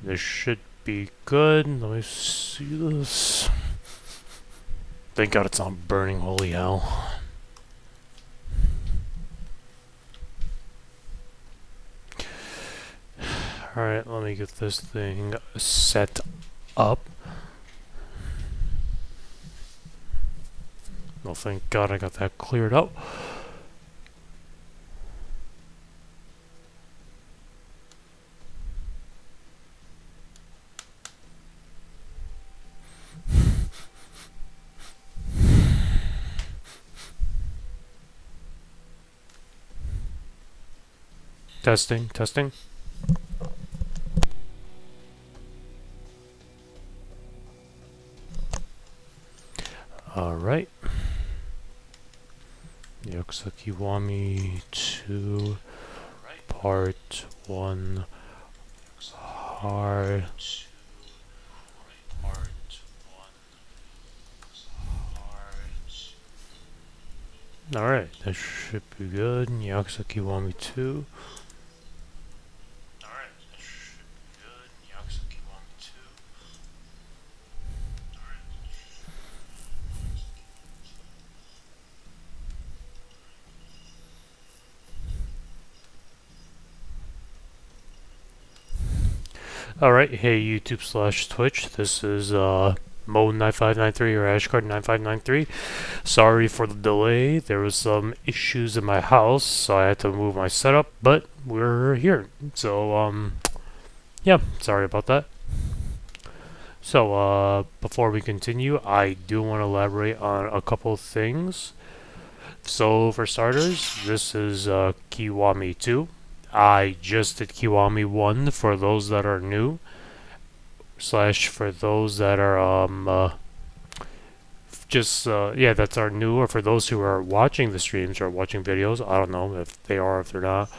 This should be good. Let me see this. Thank God it's not burning, holy hell. Alright, let me get this thing set up. Well, thank God I got that cleared up. Testing, testing. Alright. Yakuza Kiwami 2, Part 1, Hard. Alright, that should be good. Yakuza Kiwami 2. Alright, hey YouTube slash Twitch, this is Mode9593 or Ashcard9593. Sorry for the delay, there was some issues in my house, so I had to move my setup, but we're here. So, yeah, sorry about that. So, before we continue, I do want to elaborate on a couple of things. So, for starters, this is Kiwami 2. I just did Kiwami 1 for those that are new, slash for those that are, yeah, that's are new, or for those who are watching the streams or watching videos. I don't know if they are, if they're not.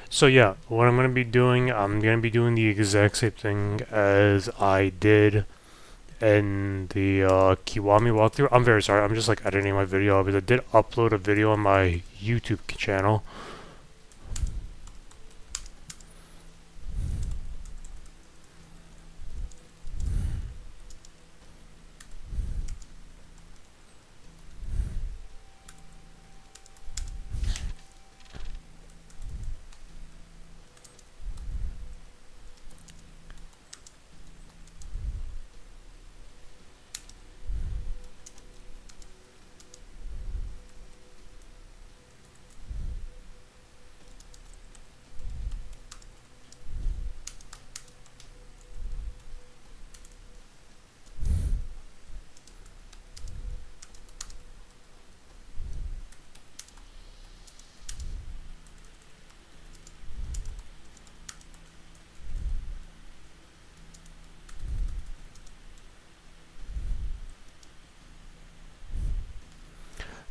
So yeah, what I'm going to be doing, I'm going to be doing the exact same thing as I did in the Kiwami walkthrough. I'm very sorry, I'm just like editing my video, because I did upload a video on my YouTube channel.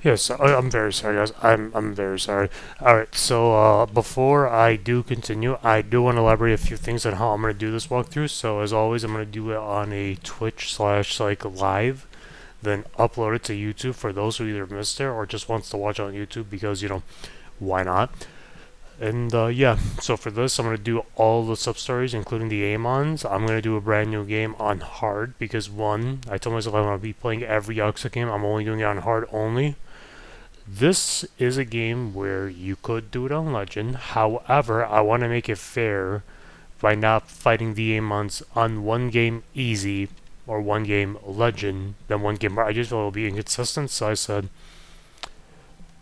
Yes, I'm very sorry, guys. I'm very sorry. All right, so before I do continue, I do want to elaborate a few things on how I'm gonna do this walkthrough. So as always, I'm gonna do it on a Twitch slash like live, then upload it to YouTube for those who either missed it or just wants to watch on YouTube because why not? And yeah, so for this, I'm gonna do all the sub stories, including the Amons. I'm gonna do a brand new game on hard because one, I told myself I want to be playing every Yakuza game. I'm only doing it on hard only. This is a game where you could do it on Legend. However, I want to make it fair by not fighting the Amons on one game easy or one game Legend, then one game. I just feel it'll be inconsistent, so I said,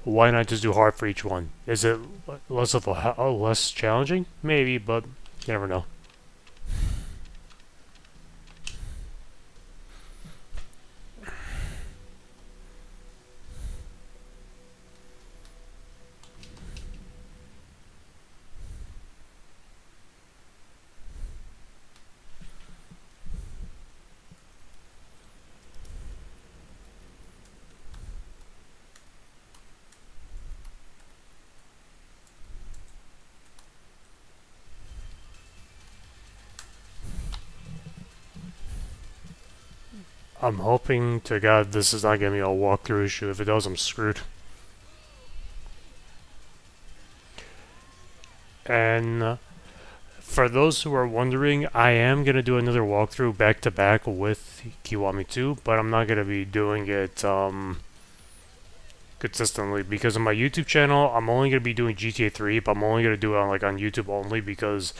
why not just do hard for each one? Is it less challenging? Maybe, but you never know. I'm hoping to God this is not gonna be a walkthrough issue. If it does, I'm screwed. And for those who are wondering, I am gonna do another walkthrough back to back with Kiwami 2, but I'm not gonna be doing it consistently because on my YouTube channel, I'm only gonna be doing GTA 3, but I'm only gonna do it on YouTube only because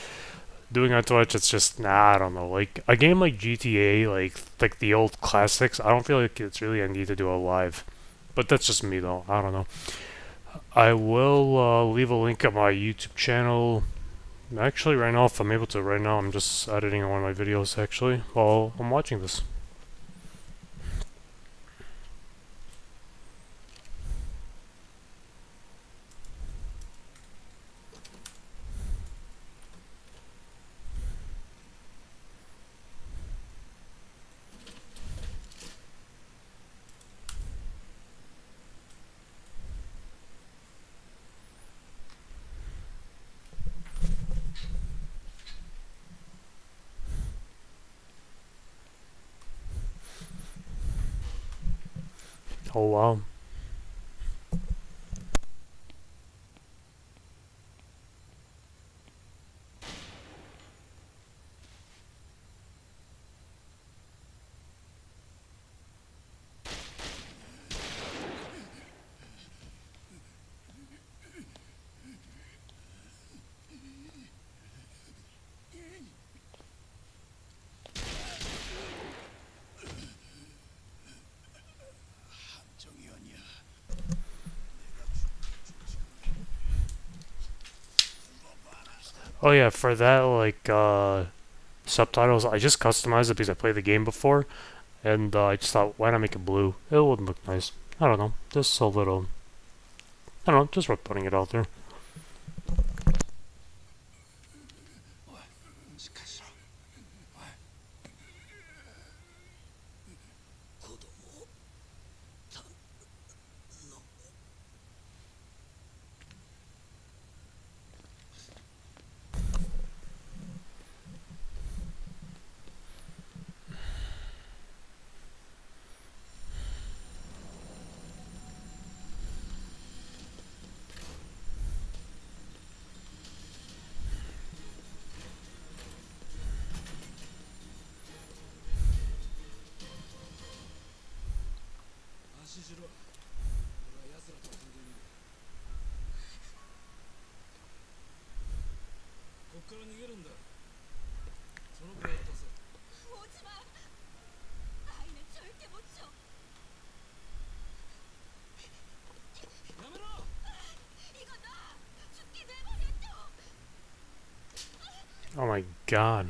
doing on Twitch, it's just I don't know. Like a game like GTA, like the old classics, I don't feel like it's really a need to do a live. But that's just me though. I don't know. I will leave a link on my YouTube channel. Actually, right now, if I'm able to, right now, I'm just editing one of my videos actually while I'm watching this. Oh wow. Oh yeah, for that subtitles, I just customized it because I played the game before, and I just thought, why not make it blue? It would look nice. I don't know, just a little. I don't know, just worth putting it out there. Oh my god.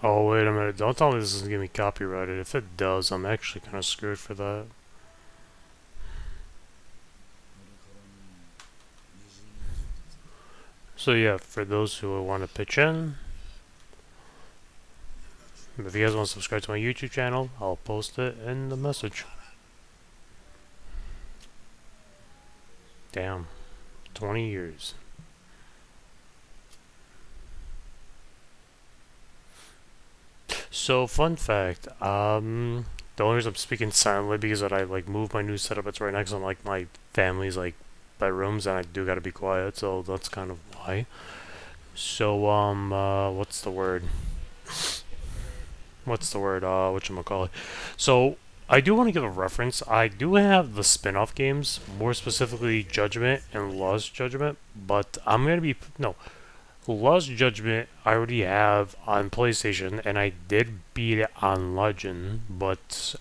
Oh, wait a minute. Don't tell me this is going to get me copyrighted. If it does, I'm actually kind of screwed for that. So yeah, for those who want to pitch in, if you guys want to subscribe to my YouTube channel, I'll post it in the message. Damn. 20 years. So, fun fact, the only reason I'm speaking silently because I moved my new setup. It's right next to like my family's bedrooms, and I do gotta be quiet. So that's kind of why. So what's the word? What's the word? Whatchamacallit? So I do want to give a reference. I do have the spin-off games, more specifically Judgment and Lost Judgment, but I'm gonna be no. Lost Judgment I already have on PlayStation, and I did beat it on Legend, but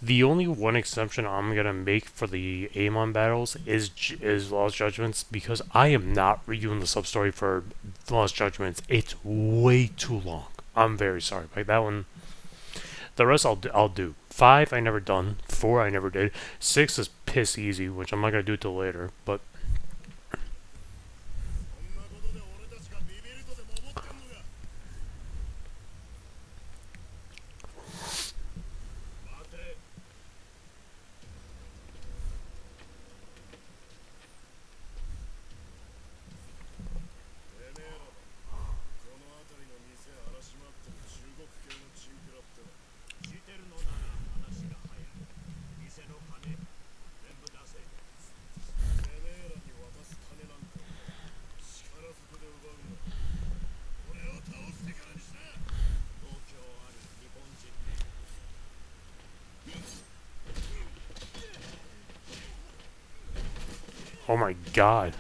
the only one exception I'm gonna make for the Amon battles is Lost Judgments because I am not redoing the sub story for Lost Judgments. It's way too long. I'm very sorry. Like that one. The rest I'll do. 5 I never done. 4 I never did. 6 is piss easy, which I'm not gonna do till later. But oh my god.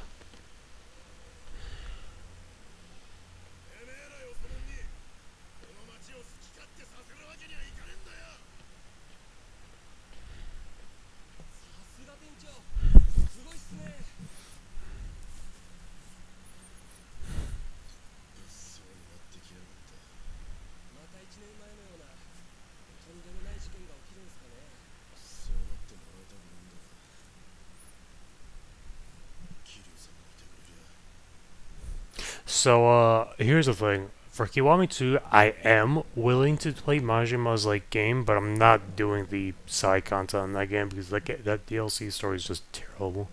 So, here's the thing. For Kiwami 2, I am willing to play Majima's like game, but I'm not doing the side content in that game because that DLC story is just terrible.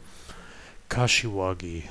Kashiwagi.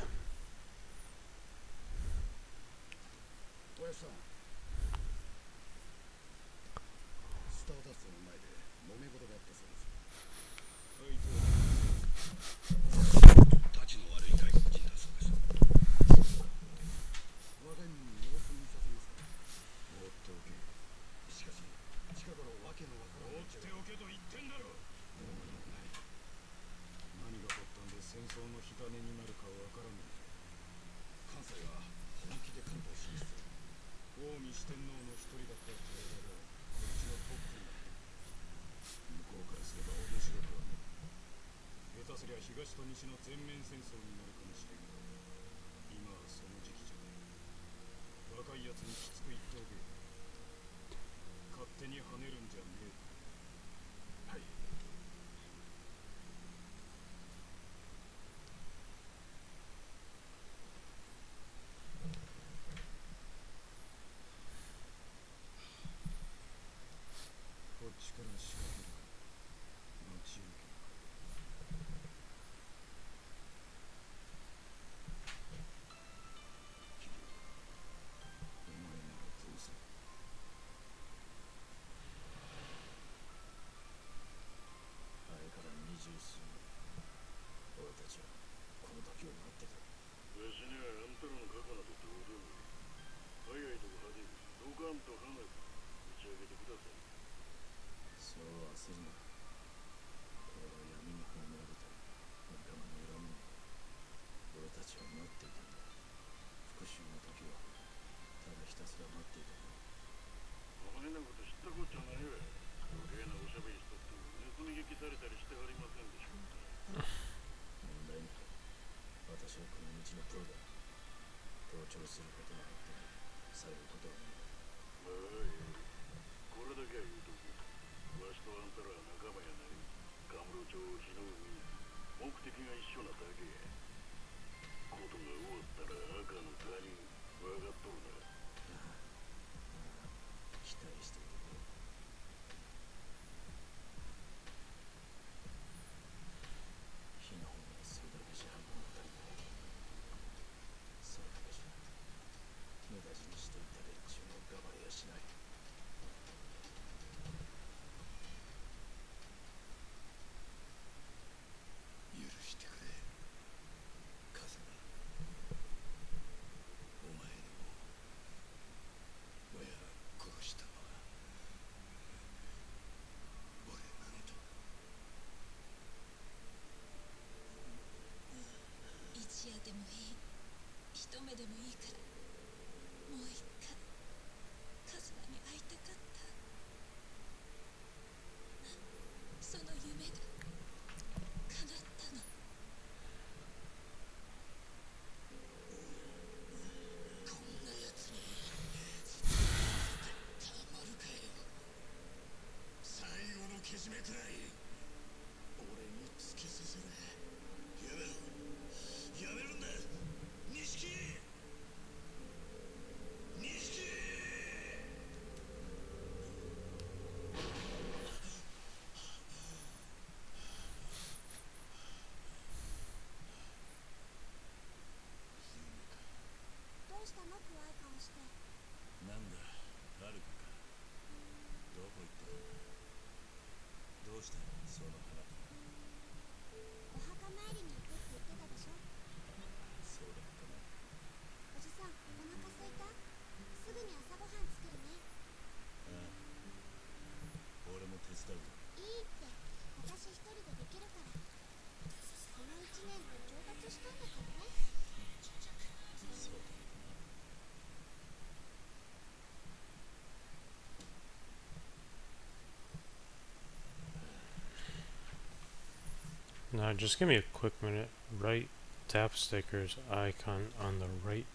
Now, just give me a quick minute. Right tap stickers icon on the right.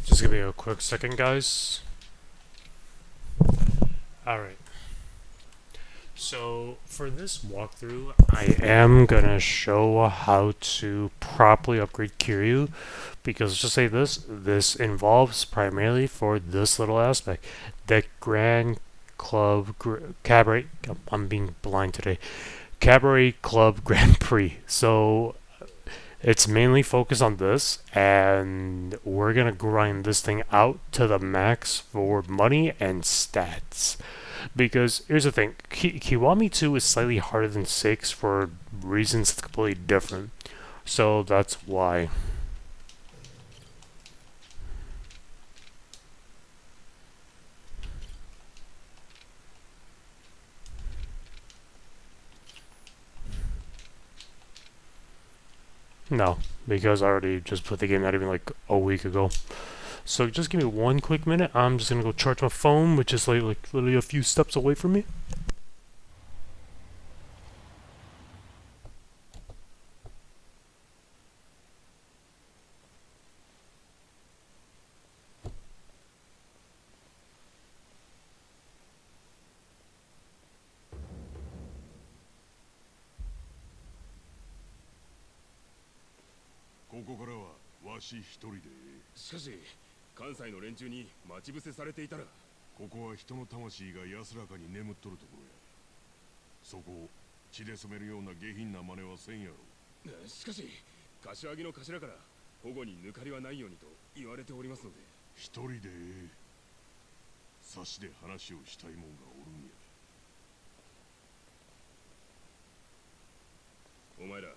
Just give me a quick second, guys. Alright. So, for this walkthrough, I am gonna show how to properly upgrade Kiryu, because let's just say this involves primarily for this little aspect, the Grand Club Cabaret, I'm being blind today, Cabaret Club Grand Prix. So, it's mainly focused on this, and we're gonna grind this thing out to the max for money and stats. Because here's the thing, Kiwami 2 is slightly harder than 6 for reasons completely different. So that's why. No, because I already just put the game not even like a week ago. So just give me one quick minute. I'm just gonna go charge my phone, which is like literally a few steps away from me. ここからはわし一人で。しかし関西の連中に待ち伏せされていたら、ここは人の魂が安らかに眠っとるところや。そこを血で染めるような下品な真似はせんやろ。しかし柏木の頭から保護に抜かりはないようにと言われておりますので。一人で差しで話をしたいもんがおるんや。お前ら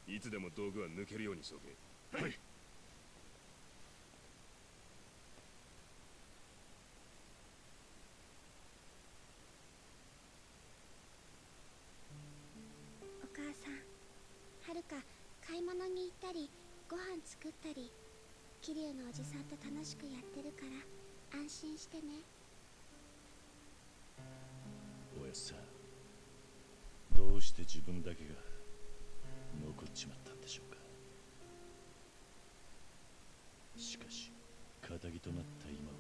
いつでも道具は抜けるようにしとけ。はい。お母さん、はるか買い物に行ったりご飯作ったり、桐生のおじさんと楽しくやってるから安心してね。おやっさん、どうして自分だけが残っちまったんでしょうか。しかし仇となった今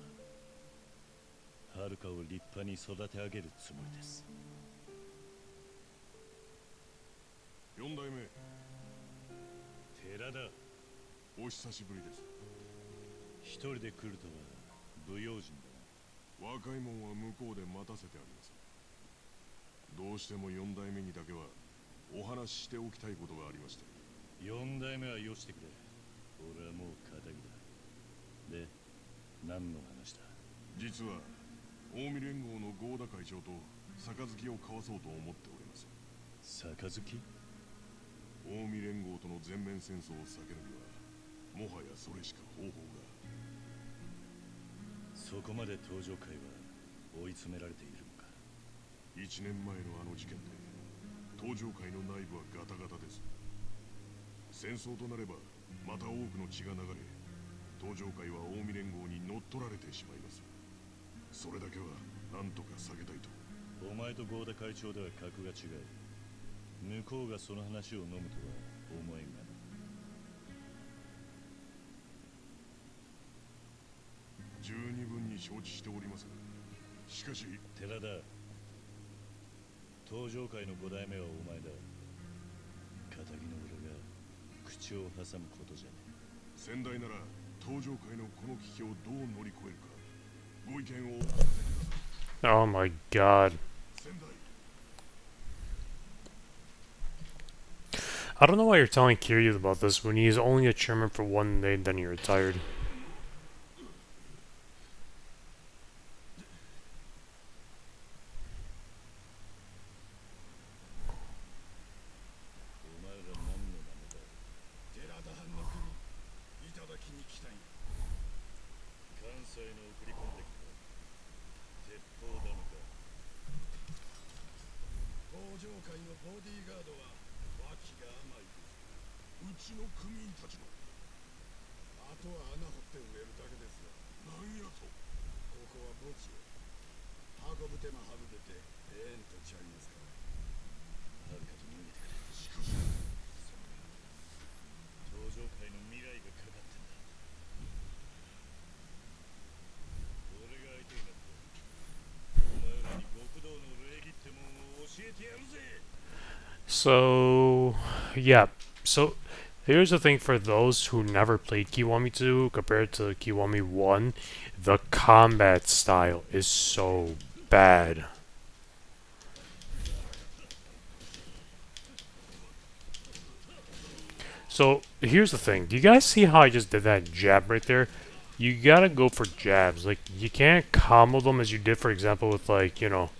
は、はるかを立派に育て上げるつもりです。4代目。寺田、お久しぶりです。一人で来るとは不用心だな。若いもんは向こうで待たせてあります。どうしても4代目にだけはお話ししておきたいことがありまして。4代目はよしてくれ。俺はもう仇だ。で、何の話だ？実は近江連合の合田会長と杯を交わそうと思っております。杯？近江連合との全面戦争を避けるにはもはやそれしか方法が。そこまで東上会は追い詰められているのか。1年前のあの事件で東上会の内部はガタガタです。戦争となればまた多くの血が流れ、東上会は近江連合に乗っ取られてしまいます。それだけは何とか避けたいと。お前と合田会長では格が違い、向こうがその話を飲むとは思えんがな。十二分に承知しております。しかし寺田、東上会の5代目はお前だ。仇の俺が口を挟むことじゃねえ。先代なら東上会のこの危機をどう乗り越えるか、ご意見を。 Oh my god. 先代。 I don't know why you're telling Kiryu about this when he's only a chairman for one day and then he retired. お前ら何の名前だ？寺田藩の国、いただきに来たんや。関西の送り込んできた鉄砲だのか。東上会のボディーガードは脇が甘いです。うちの組員たちの。あとは穴掘って植えるだけですよ。なんやと。ここは墓地へ。運ぶ手間省けてええんとちゃいますから。はるかと逃げてくれ。しかし東上会の未来がかかってんだ。俺が相手になってお前らに極道の礼儀ってもんを教えてやるぜ。 So, yeah. So, here's the thing for those who never played Kiwami 2 compared to Kiwami 1. The combat style is so bad. So, here's the thing. Do you guys see how I just did that jab right there? You gotta go for jabs. Like, you can't combo them as you did, for example, with, like, you know...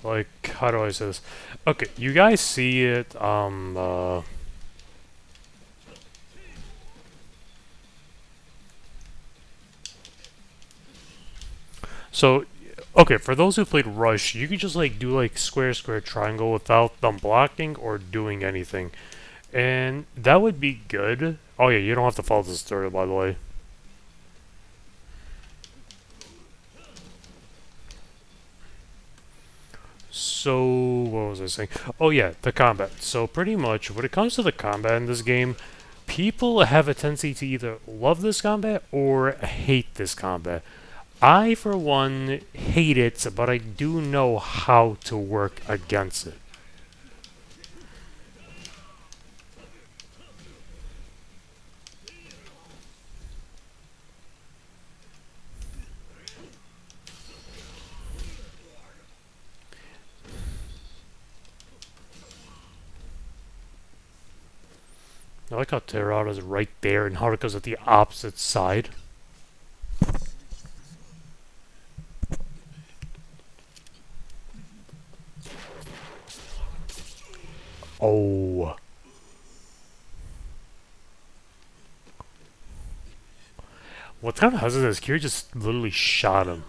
Like, how do I say this? Okay, you guys see it, So, okay, for those who played Rush, you could just, like, do, like, square, square, triangle without them blocking or doing anything. And that would be good. Oh yeah, you don't have to follow this tutorial, by the way. So, what was I saying? Oh yeah, the combat. So pretty much, when it comes to the combat in this game, people have a tendency to either love this combat or hate this combat. I, for one, hate it, but I do know how to work against it. I like how Terrada's right there and Haruka's at the opposite side. Oh. What kind of hazard is Kiri just literally shot him?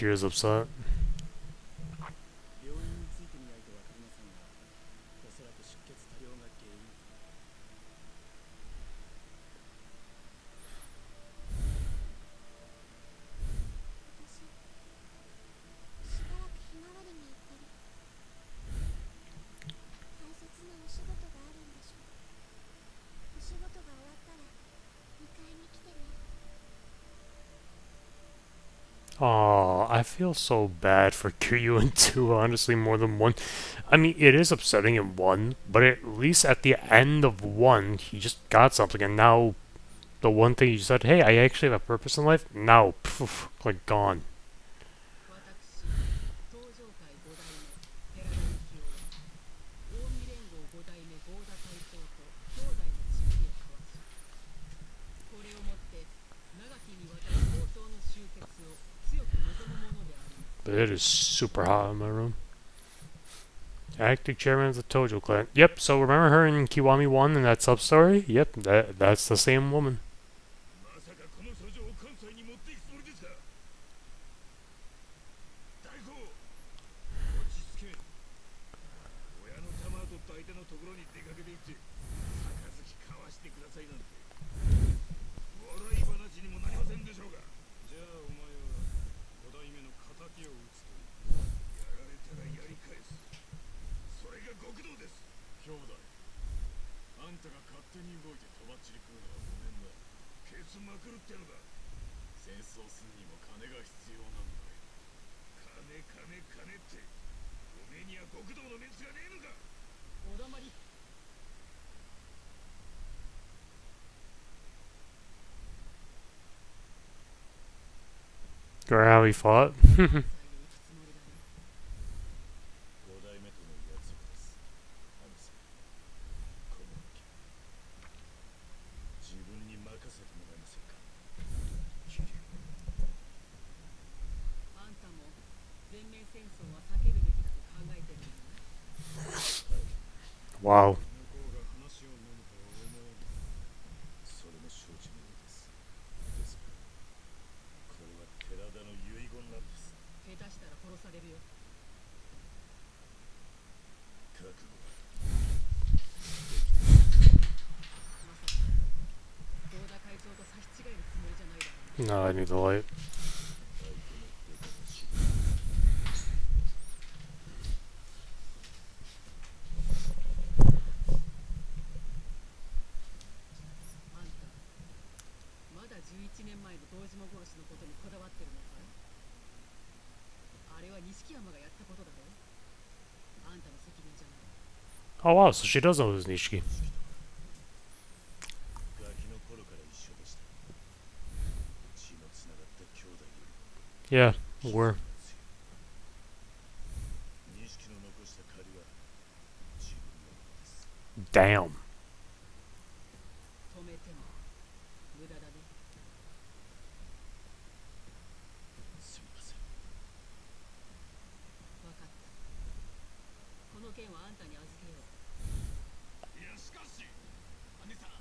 Kira's upset. 病院についてみないとわかりませんが、おそらく出血多量が原因。私しばらくひまわりに行ってる。大切なお仕事があるんでしょ。お仕事が終わったら迎えに来てね。 Aw, I feel so bad for Kiryu in 2, honestly, more than 1. I mean, it is upsetting in 1, but at least at the end of 1, he just got something, and now the one thing you said, hey, I actually have a purpose in life, now, poof, like, gone. 私東上会5代目寺田幸雄は近江連合5代目合田会長と兄弟の誓いを交わし、これをもって長きにわたる抗争の終結を強く望むものであります。 But it is super hot in my room. Acting chairman of the Tojo clan. Yep, so remember her in Kiwami 1 in that sub-story? Yep, that's the same woman. まさかこの書状を関西に持っていくつもりですか。大公、落ち着け。親の玉を取った相手のところに出かけていって杯交わしてくださいなんて笑い話にもなりませんでしょうが。じゃあお前は五代目の敵を討つという。やられたらやり返す。それが極道です。兄弟、あんたが勝手に動いてとばっちり食うのはごめんだ。ケツまくるってのか。戦争すんにも金が必要なんだよ。金って、おめえには極道のメンツがねえのか。おだまり。 Or how he fought. 最後撃つつもりだね。五代目との約束です。アニさん、この時自分に任せてもらえませんか。桐生、あんたも全面戦争は避けるべきだと考えてるんだな。 Wow. 向こうが話を飲むとは思わない。それも承知の上です。ですが、これは寺田の遺言なんです。下手したら殺されるよ。覚悟はまさか合田会長と差し違えるつもりじゃないだろうな。 No, I need the light. 相手の出方次あんたまだ11年前の堂島殺しのことにこだわってるのかい。あれは錦山がやったことだろ。あんたの責任じゃない。 Oh, wow, so she does know who's Nishiki. ガキの頃から一緒でした。血のつながった兄弟より Yeah, we're. 錦の残した借りは自分のものです。 Damn. 止めても無駄だね。すみません。分かった。この件はあんたに預けよう。いやしかし、姉さん、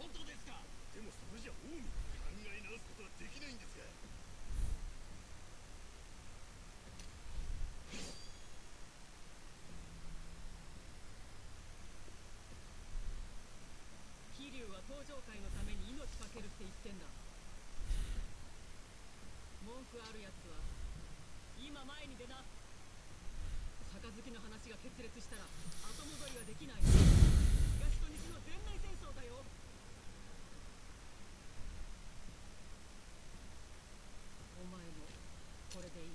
本当ですか。でもそれじゃ近江考え直すことはできないんですが。桐生は東上会のために命かけるって言ってんだ。文句あるやつは今前に出な。杯の話が決裂したら後戻りはできない。東と西の全面戦争だよ。お前もこれでいいね。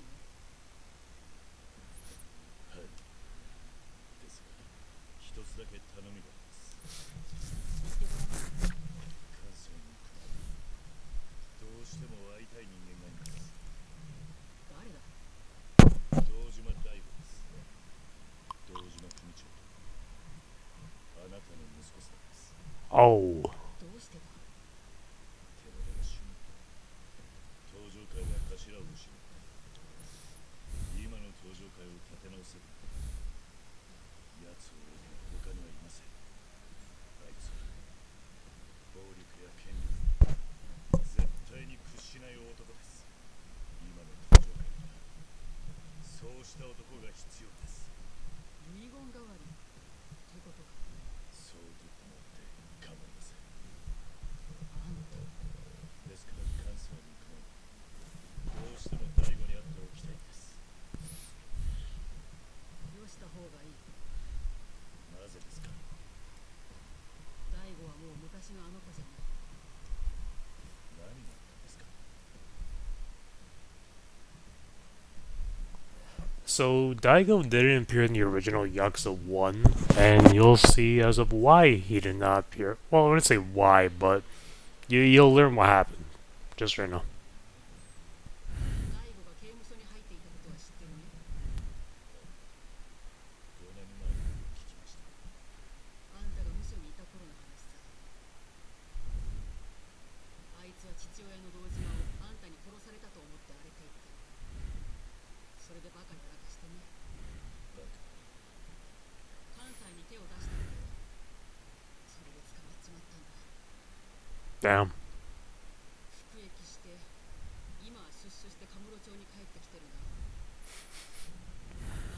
はい。ですが、一つだけ頼みがあります。言ってごらん。関西に行くまでどうしても会いたい人間がいます。誰だ。堂島大吾です。堂島組長。あなたの息子さんです。 Oh. どうしてだ。寺田が死ぬ。東上会は頭を失う。今の東上会を立て直せる。奴を他にはいません。あいつは暴力や権力絶対に屈しない男です。今の東上会はした男が必要です。遺言代わりってことか。そうとってもって構いません。あんたですから関西に行く前にどうしても大悟に会っておきたいんです。よした方がいい。なぜですか？大悟はもう昔のあの子じゃない。何があったんですか？ So Daigo didn't appear in the original Yakuza 1, and you'll see as of why he did not appear. Well, I wouldn't say why, but you'll learn what happened just right now. 大悟が刑務所に入っていたことは知ってるね。4年前に聞きました。あんたが無所にいた頃の話さ。あいつは父親の堂島をあんたに殺されたと思って荒れていた。それでバカやらかしてね。関西に手を出したんだよ。それで捕まっちまったんだ。Damn. 服役して今は出所してカムロ町に帰ってきてるんだ。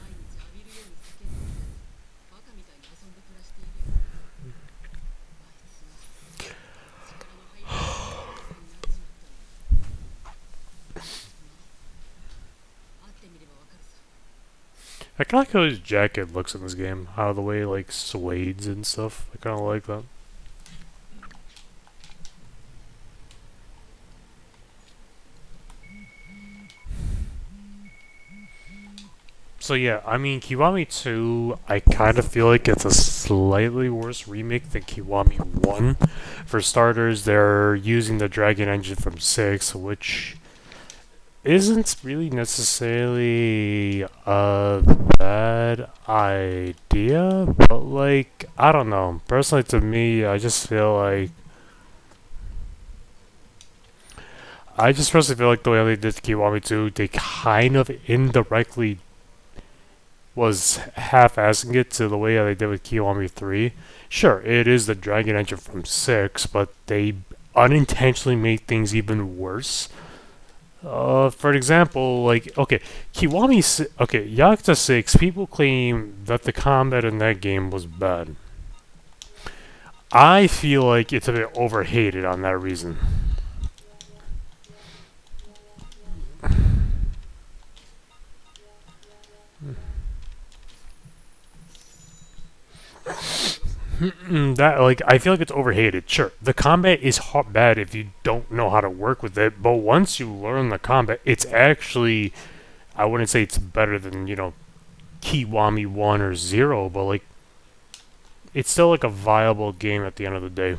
毎日浴びるように酒飲んでバカみたいに遊んで暮らしているよ。あいつは力の入らないになっちまったんだ。まあ会ってみればわかるさ。I kind of like how his jacket looks in this game. How the way it, like swades and stuff. I kind of like that. So yeah, I mean Kiwami 2, I kind of feel like it's a slightly worse remake than Kiwami 1. For starters, they're using the Dragon engine from 6, which isn't really necessarily a bad idea, but like, I don't know. Personally to me, I just personally feel like the way they did Kiwami 2, they kind of indirectly was half-assing it to the way they did with Kiwami 3. Sure, it is the Dragon engine from 6, but they unintentionally made things even worse. For example, like, okay, Yakuza 6, people claim that the combat in that game was bad. I feel like it's a bit overhated on that reason. That like I feel like it's overhated. Sure, the combat is hot bad if you don't know how to work with it, but once you learn the combat, it's actually I wouldn't say it's better than Kiwami 1 or 0, but like it's still like a viable game at the end of the day.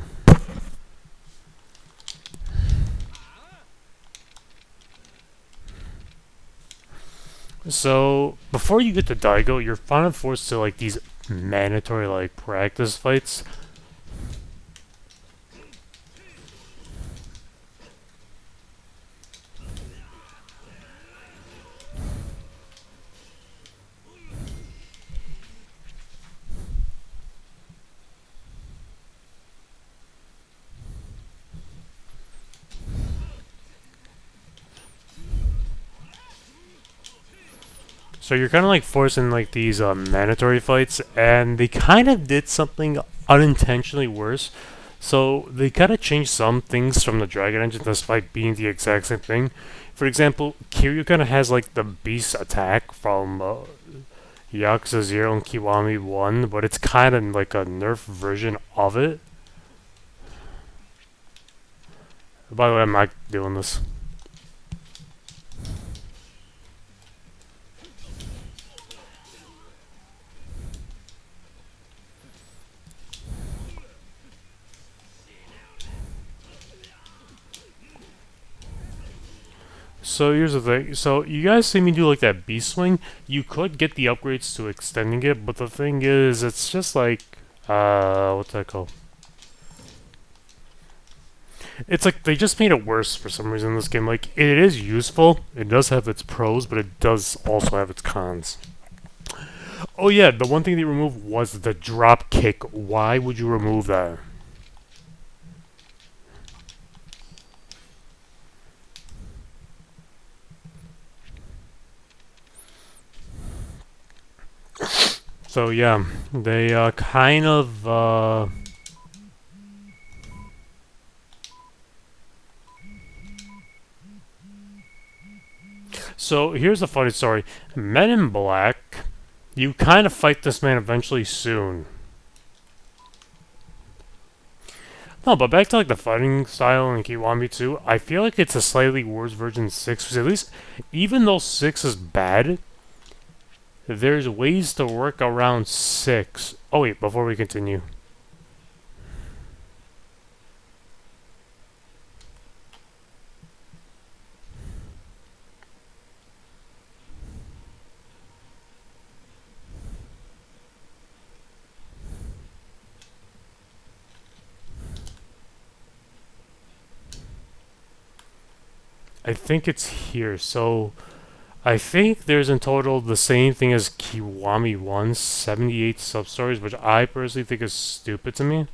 So before you get to Daigo, you're kind of forced to like these mandatory like practice fights. So you're kind of like forcing like these mandatory fights, and they kind of did something unintentionally worse. So they kind of changed some things from the Dragon Engine despite being the exact same thing. For example, Kiryu kind of has like the Beast attack from Yakuza 0 and Kiwami 1, but it's kind of like a nerf version of it. By the way, I'm not doing this. So here's the thing. So you guys see me do like that B swing. You could get the upgrades to extending it, but the thing is, it's just like what's that called? It's like they just made it worse for some reason in this game. Like it is useful. It does have its pros, but it does also have its cons. Oh yeah, the one thing they removed was the drop kick. Why would you remove that? So yeah, they kind of So here's a funny story. Men in Black, you kind of fight this man eventually soon. No, but back to like the fighting style in Kiwami 2, I feel like it's a slightly worse version of 6, because at least, even though 6 is bad, there's ways to work around 6. Oh wait, before we continue. I think it's here, so I think there's in total the same thing as Kiwami 1, 78 sub-stories, which I personally think is stupid to me.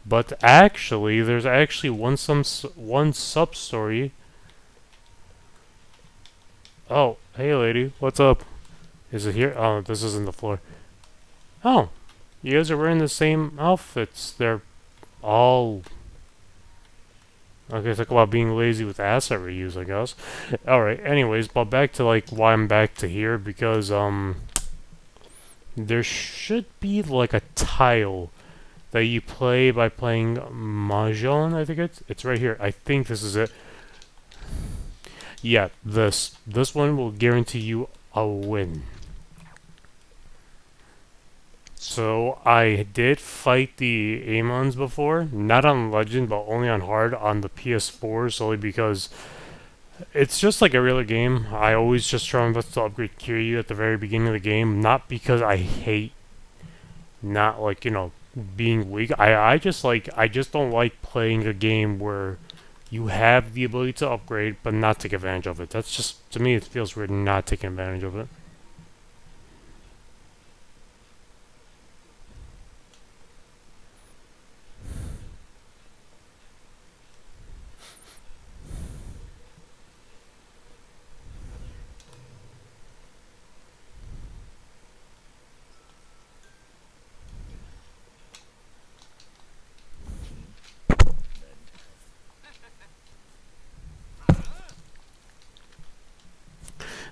But actually, there's actually one sub-story. Oh, hey lady, what's up? Is it here? Oh, this isn't the floor. Oh, you guys are wearing the same outfits. They're all... Okay, talk about being lazy with asset reuse, I guess. Alright, anyways, but back to, like, why I'm back to here, because, there should be, like, a tile that you play by playing Mahjong, I think it's right here. I think this is it. Yeah, this one will guarantee you a win. So I did fight the Amons before, not on Legend, but only on Hard on the PS4, solely because it's just like a regular game. I always just try my best to upgrade Kiryu at the very beginning of the game, not because I hate not like, being weak. I just don't like playing a game where you have the ability to upgrade but not take advantage of it. That's just, to me, it feels weird not taking advantage of it.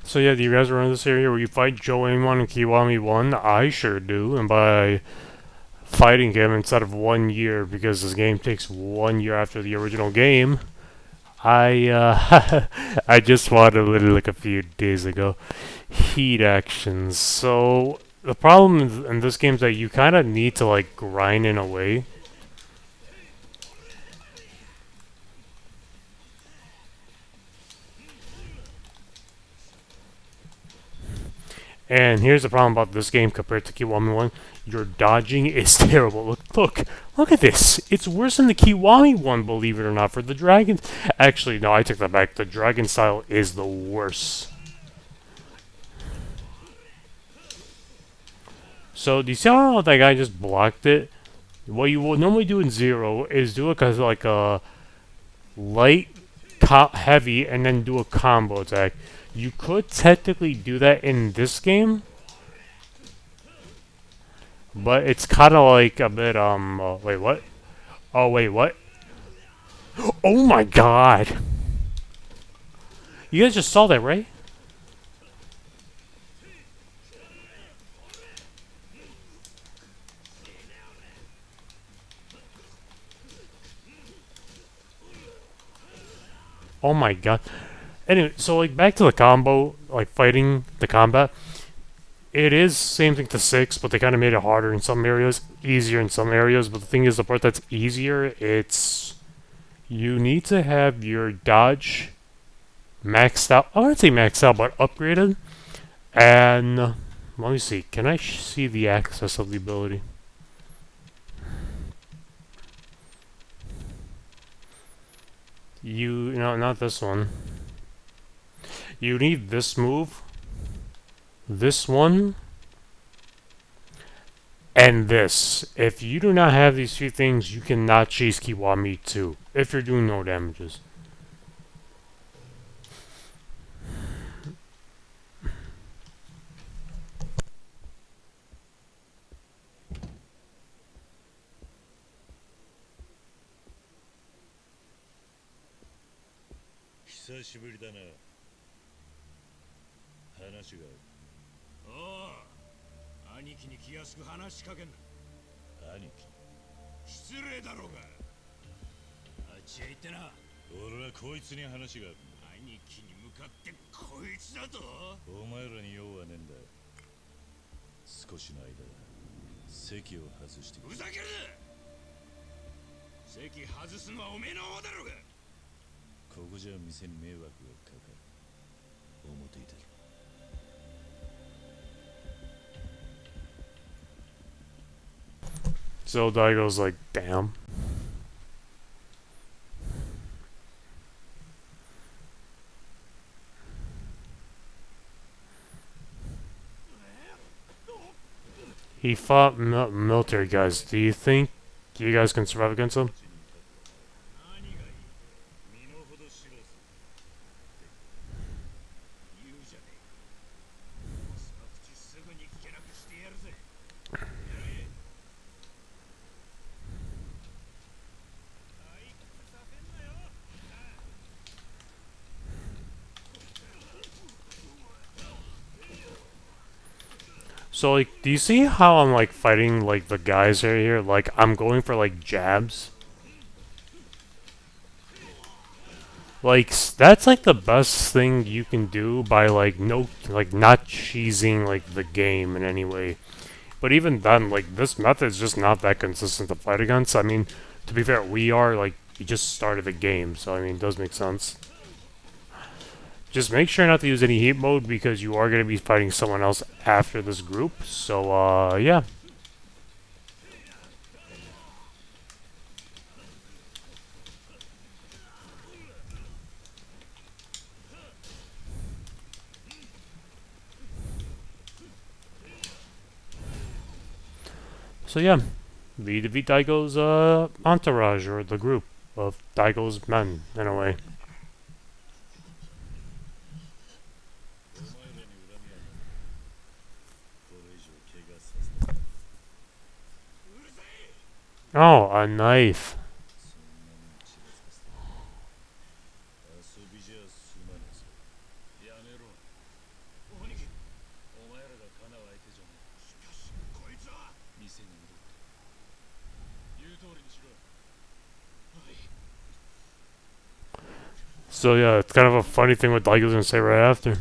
So yeah, do you guys remember this area where you fight Joe Amon and Kiwami 1? I sure do, and by fighting him instead of 1 year, because this game takes 1 year after the original game, I just fought a little like a few days ago. Heat actions. So the problem in this game is that you kind of need to like grind in a way. And here's the problem about this game compared to Kiwami 1. Your dodging is terrible. Look at this. It's worse than the Kiwami 1, believe it or not, for the dragon. Actually, no, I take that back. The dragon style is the worst. So, do you see how that guy just blocked it? What you will normally do in Zero is do it as like a light, heavy, and then do a combo attack. You could technically do that in this game, but it's kind of like a bit, wait, what? Oh, wait, what? Oh my god! You guys just saw that, right? Oh my god. Anyway, so like back to the combo, like fighting the combat. It is same thing to 6, but they kind of made it harder in some areas, easier in some areas. But the thing is, the part that's easier, it's you need to have your dodge maxed out. I wouldn't say maxed out, but upgraded. And let me see. Can I see the access of the ability? No, not this one. You need this move, this one, and this. If you do not have these few things, you cannot chase Kiwami 2, if you're doing no damages. 久しぶりだな。話がある。おう、兄貴に気安く話しかけんな。兄貴、失礼だろうが。あっちへ行ってな。俺はこいつに話がある。兄貴に向かってこいつだと。お前らに用はねえんだ。少しの間席を外してくれ。ふざけるな。席外すのはおめえの方だろうが。ここじゃ店に迷惑がかかる。表いたけ。So Daigo's like, damn. He fought military guys. Do you think you guys can survive against him? So like, do you see how I'm like fighting like the guys right here? Like I'm going for like jabs. Like that's like the best thing you can do by like not cheesing like the game in any way. But even then, like this method is just not that consistent to fight against. I mean, to be fair, we are like we just started the game, so I mean it does make sense. Just make sure not to use any heat mode because you are going to be fighting someone else after this group. So, yeah. So, yeah. We defeat Daigo's, entourage, or the group of Daigo's men, in a way. Oh, a knife. So yeah, it's kind of a funny thing what Daigo's gonna say right after.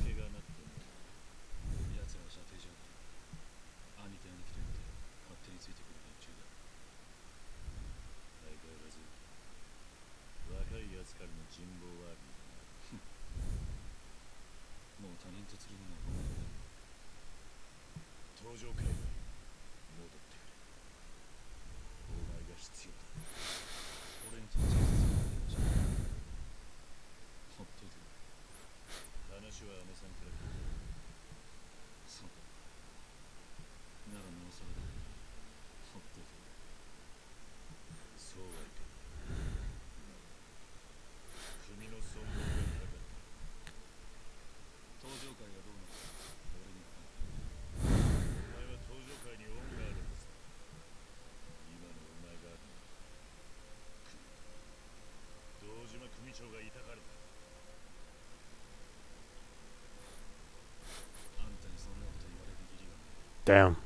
Damn.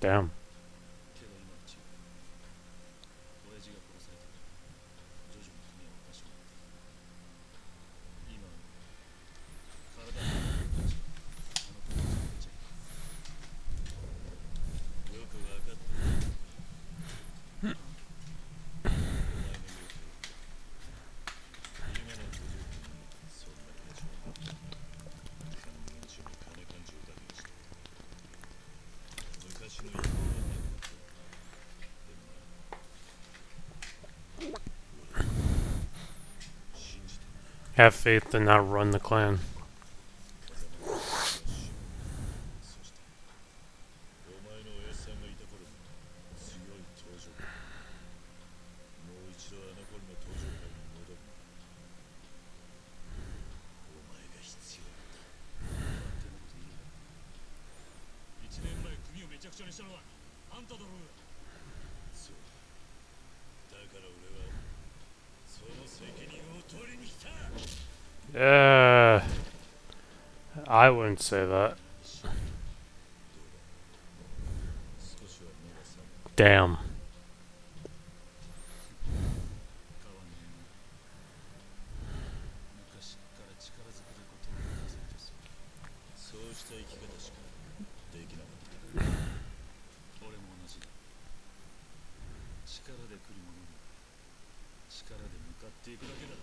Damn. Have faith and not run the clan. Uh, I wouldn't say that. 少しは目が覚め Damn. た川の昔から力ずくでことを任せるとそうした生き方しかできなかった俺も同じだ力で来るものに力で向かっていくだけだ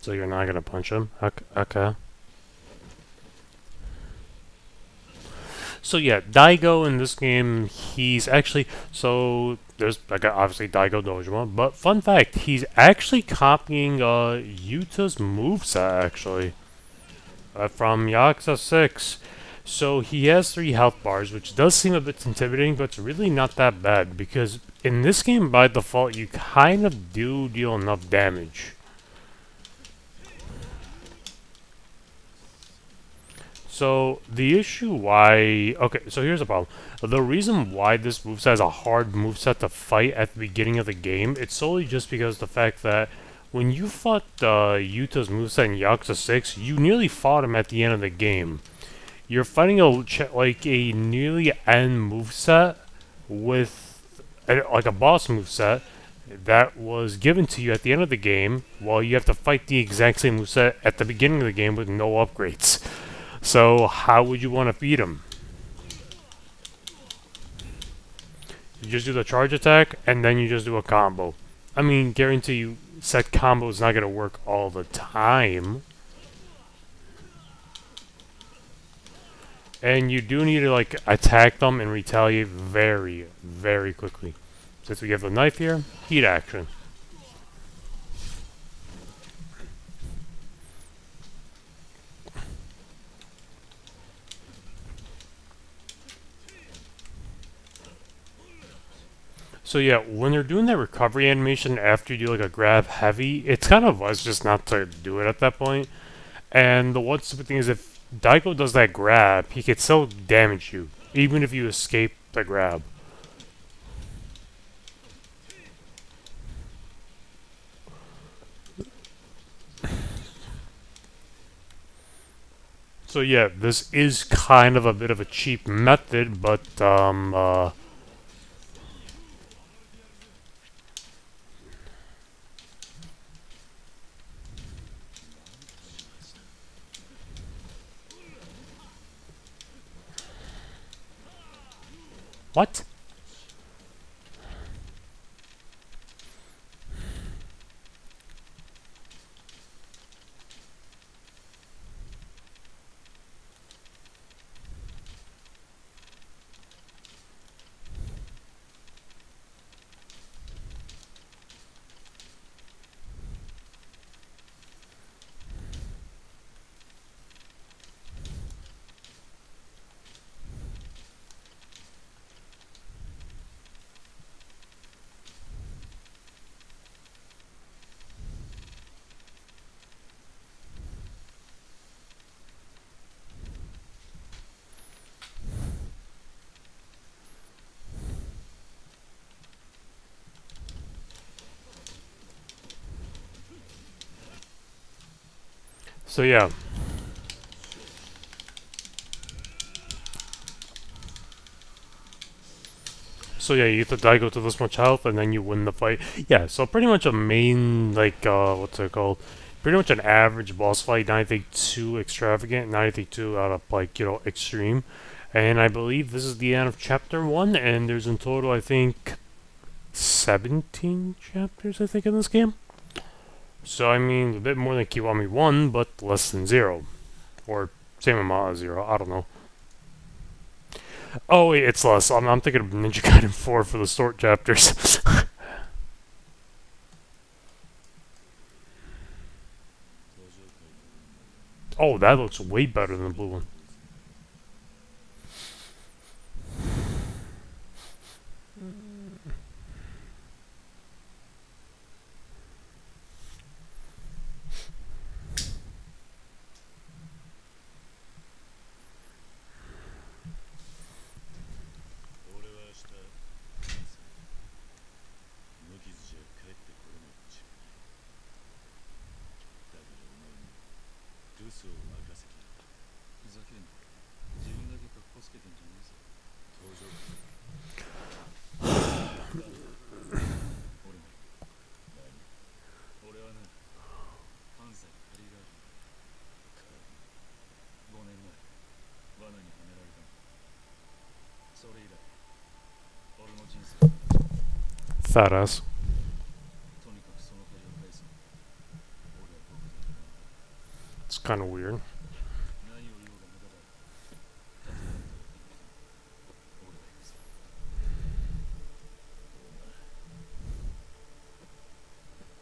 So you're not gonna punch him? Okay. So yeah, Daigo in this game, he's actually there's like obviously Daigo Dojima, but fun fact, he's actually copying Yuta's moveset actually from Yakuza 6. So he has 3 health bars, which does seem a bit intimidating, but it's really not that bad because in this game by default you kind of do deal enough damage. So, the issue why... Okay, so here's the problem. The reason why this moveset is a hard moveset to fight at the beginning of the game, it's solely just because of the fact that when you fought Yuta's moveset in Yakuza 6, you nearly fought him at the end of the game. You're fighting like a nearly end moveset with like a boss moveset that was given to you at the end of the game, while you have to fight the exact same moveset at the beginning of the game with no upgrades. So how would you want to beat him? You just do the charge attack, and then you just do a combo. I mean, guarantee you, set combo is not going to work all the time. And you do need to, like, attack them and retaliate very, very quickly. Since we have the knife here, heat action. So yeah, when they're doing that recovery animation after you do like a grab heavy, it's kind of wise just not to do it at that point. And the one stupid thing is if Daigo does that grab, he can still damage you, even if you escape the grab. So yeah, this is kind of a bit of a cheap method, but what? So yeah. So yeah, you get the Daigo to this much health, and then you win the fight. Yeah, so pretty much a main, like, what's it called? Pretty much an average boss fight, not anything too extravagant, not anything too out of, like, you know, extreme. And I believe this is the end of Chapter 1, and there's in total, I think, 17 chapters, I think, in this game. So, I mean, a bit more than Kiwami 1, but less than 0. Or same amount as 0, I don't know. Oh wait, it's less. I'm thinking of Ninja Gaiden 4 for the short chapters. Oh, that looks way better than the blue one. 俺の人生だ。 Fat ass. とにかくその借りを返すの。俺は僕でやる。 It's kind of weird. 何を言おうが無駄だ。立てないと俺は行くぞ。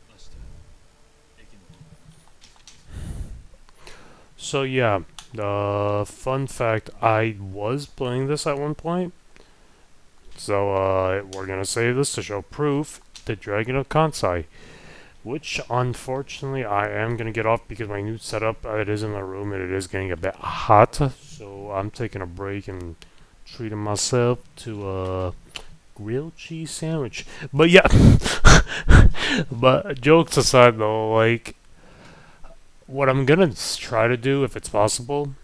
明日駅の方だ。 So yeah, fun fact, I was playing this at one point. So we're gonna save this to show proof. The Dragon of Kansai, which unfortunately I am gonna get off because my new setup, it is in the room and it is getting a bit hot. So I'm taking a break and treating myself to a grilled cheese sandwich. But yeah, but jokes aside though, like what I'm gonna try to do if it's possible,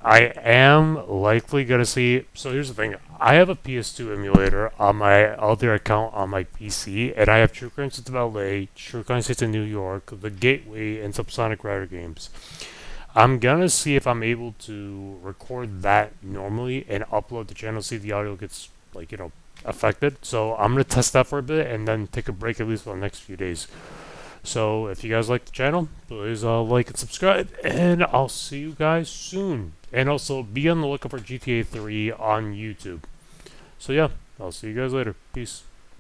I am likely gonna see. So here's the thing: I have a PS2 emulator on my other account on my PC, and I have True Crime Sits of LA, True Crime Sits in New York, The Gateway, and some Sonic Rider games. I'm gonna see if I'm able to record that normally and upload the channel, see if the audio gets affected. So I'm gonna test that for a bit and then take a break at least for the next few days. So if you guys like the channel, please like and subscribe, and I'll see you guys soon. And also be on the lookout for GTA 3 on YouTube. So yeah, I'll see you guys later. Peace.